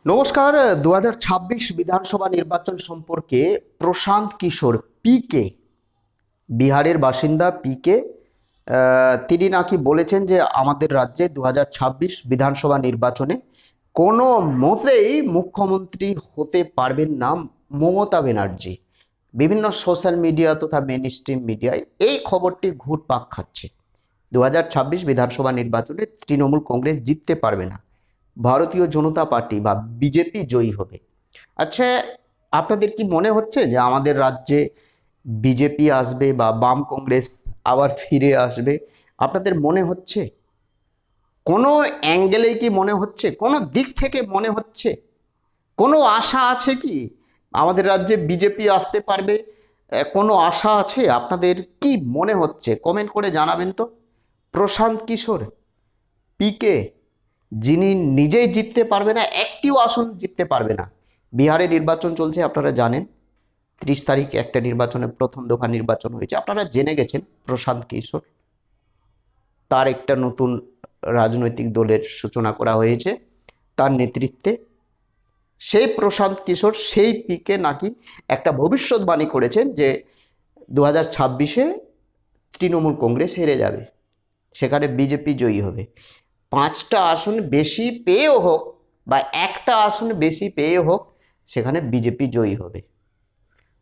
নমস্কার। 2026 বিধানসভা নির্বাচন সম্পর্কে প্রশান্ত কিশোর পিকে, বিহারের বাসিন্দা পিকে, তিনি নাকি বলেছেন যে আমাদের রাজ্যে 2026 বিধানসভা নির্বাচনে কোনো মতেই মুখ্যমন্ত্রী হতে পারবেন না মমতা ব্যানার্জি। বিভিন্ন সোশ্যাল মিডিয়া তথা মেন স্ট্রিম মিডিয়ায় এই খবরটি ঘুরপাক খাচ্ছে। 2026 বিধানসভা নির্বাচনে তৃণমূল কংগ্রেস জিততে পারবে না, ভারতীয় জনতা পার্টি বা বিজেপি জয়ী হবে। আচ্ছা, আপনাদের কি মনে হচ্ছে যে আমাদের রাজ্যে বিজেপি আসবে বা বাম কংগ্রেস আবার ফিরে আসবে? আপনাদের মনে হচ্ছে? কোনো অ্যাঙ্গেলেই কি মনে হচ্ছে? কোনো দিক থেকে মনে হচ্ছে? কোনো আশা আছে কি আমাদের রাজ্যে বিজেপি আসতে পারবে? কোনো আশা আছে? আপনাদের কি মনে হচ্ছে কমেন্ট করে জানাবেন তো। প্রশান্ত কিশোর পিকে, যিনি নিজেই জিততে পারবে না, একটিও আসন জিততে পারবে না। বিহারে নির্বাচন চলছে, আপনারা জানেন। 30 তারিখ একটা নির্বাচনে প্রথম দফা নির্বাচন হয়েছে, আপনারা জেনে গেছেন। প্রশান্ত কিশোর, তার একটা নতুন রাজনৈতিক দলের সূচনা করা হয়েছে তার নেতৃত্বে। সেই প্রশান্ত কিশোর, সেই পিকে নাকি একটা ভবিষ্যৎবাণী করেছেন যে 2026-এ তৃণমূল কংগ্রেস হেরে যাবে, সেখানে বিজেপি জয়ী হবে। 5টা আসন বেশি পেয়েও হোক বা একটা আসন বেশি পেয়ে হোক, সেখানে বিজেপি জয়ী হবে।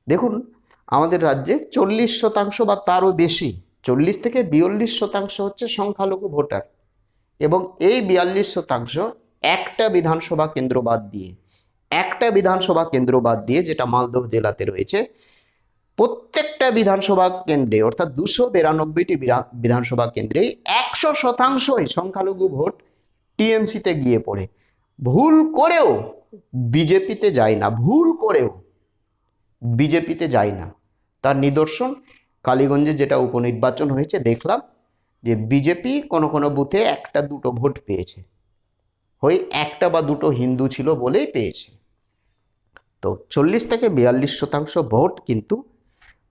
দেখুন, আমাদের রাজ্যে 40% বা তারও বেশি, 40 থেকে 42% হচ্ছে সংখ্যালঘু ভোটার, এবং এই 42% একটা বিধানসভা কেন্দ্র বাদ দিয়ে, যেটা মালদহ জেলাতে রয়েছে, প্রত্যেকটা বিধানসভা কেন্দ্রে অর্থাৎ 292টি বিধানসভা কেন্দ্রে 100%ই সংখ্যালঘু ভোট টিএমসিতে গিয়ে পড়ে। ভুল করেও বিজেপিতে যায় না, তার নিদর্শন কালীগঞ্জে যেটা উপনির্বাচন হয়েছে, দেখলাম যে বিজেপি কোনো কোনো বুথে একটা দুটো ভোট পেয়েছে, ওই একটা বা দুটো হিন্দু ছিল বলেই পেয়েছে। তো 40 থেকে 42% ভোট কিন্তু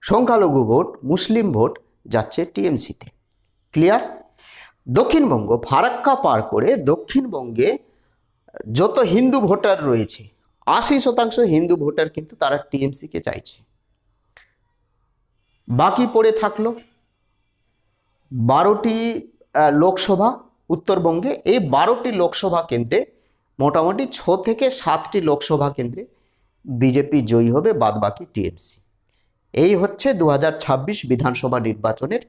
সংখ্যালঘু ভোট, মুসলিম ভোট যাচ্ছে টিএমসিতে। ক্লিয়ার? দক্ষিণবঙ্গ, ফারাক্কা পার করে দক্ষিণবঙ্গে যত হিন্দু ভোটার রয়েছে, 80% হিন্দু ভোটার কিন্তু তারা টিএমসিকে চাইছে। বাকি পড়ে থাকলো 12টি লোকসভা উত্তরবঙ্গে। এই 12টি লোকসভা কেন্দ্রে মোটামুটি 6 থেকে 7টি লোকসভা কেন্দ্রে বিজেপি জয়ী হবে, বাদ বাকি টিএমসি। এই হচ্ছে 2026 বিধানসভা নির্বাচনের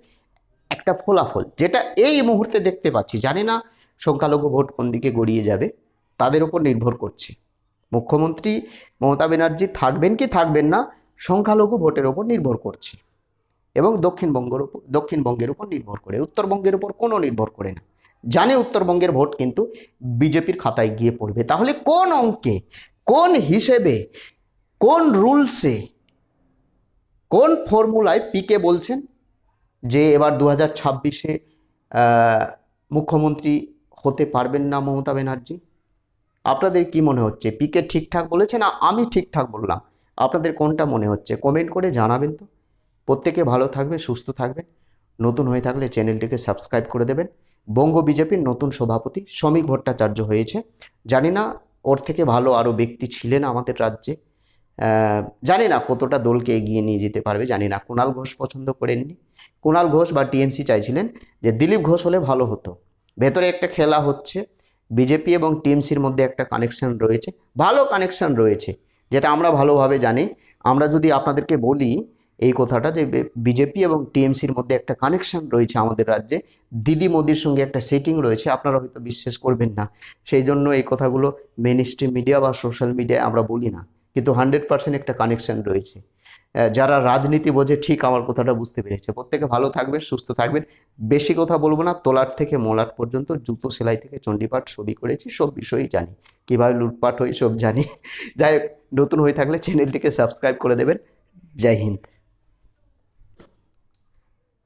একটা ফলাফল, যেটা এই মুহূর্তে দেখতে পাচ্ছি। জানি না সংখ্যালঘু ভোট কোন দিকে গড়িয়ে যাবে, তাদের উপর নির্ভর করছে। মুখ্যমন্ত্রী মমতা ব্যানার্জি থাকবেন কি থাকবেন না, সংখ্যালঘু ভোটের উপর নির্ভর করছে, এবং দক্ষিণবঙ্গের উপর নির্ভর করে, উত্তরবঙ্গের উপর কোনো নির্ভর করে না। জানে উত্তরবঙ্গের ভোট কিন্তু বিজেপির খাতায় গিয়ে পড়বে। তাহলে কোন অঙ্কে, কোন হিসেবে, কোন রুলসে, কোন ফর্মুলায় পিকে বলছেন যে এবার 2026-এ মুখ্যমন্ত্রী হতে পারবেন না মমতা ব্যানার্জি? আপনাদের কি মনে হচ্ছে? পিকে ঠিকঠাক বলেছে না আমি ঠিকঠাক বললাম? আপনাদের কোনটা মনে হচ্ছে কমেন্ট করে জানাবেন তো। প্রত্যেকে ভালো থাকবে, সুস্থ থাকবেন। নতুন হয়ে থাকলে চ্যানেলটিকে সাবস্ক্রাইব করে দেবেন। বঙ্গ বিজেপির নতুন সভাপতি শ্রমিক ভট্টাচার্য হয়েছে। জানি না ওর থেকে ভালো আরও ব্যক্তি ছিলেন আমাদের রাজ্যে, জানি না কতটা দলকে এগিয়ে নিয়ে যেতে পারবে, জানি না। কুণাল ঘোষ পছন্দ করেননি। কুণাল ঘোষ বা টিএমসি চাইছিলেন যে দিলীপ ঘোষ হলে ভালো হতো। ভেতরে একটা খেলা হচ্ছে, বিজেপি এবং টিএমসির মধ্যে একটা কানেকশন রয়েছে, ভালো কানেকশন রয়েছে, যেটা আমরা ভালোভাবে জানি। আমরা যদি আপনাদেরকে বলি এই কথাটা যে বিজেপি এবং টিএমসির মধ্যে একটা কানেকশন রয়েছে আমাদের রাজ্যে, দিদি মোদির সঙ্গে একটা সেটিং রয়েছে, আপনারা হয়তো বিশ্বাস করবেন না। সেই জন্য এই কথাগুলো মেন স্ট্রিম মিডিয়া বা সোশ্যাল মিডিয়ায় আমরা বলি না, কিন্তু 100% একটা কানেকশন রয়েছে। যারা রাজনীতি বোঝে ঠিক আমার কথাটা বুঝতে পেরেছে। প্রত্যেকে ভালো থাকবেন, সুস্থ থাকবেন। বেশি কথা বলবো না। তোলার থেকে মোলার পর্যন্ত, জুতো সেলাই থেকে চণ্ডীপাঠ সবই করেছি, সব বিষয়ই জানি, কীভাবে লুটপাট হয় সব জানি। যাই হোক, নতুন হয়ে থাকলে চ্যানেলটিকে সাবস্ক্রাইব করে দেবেন। জয় হিন্দ।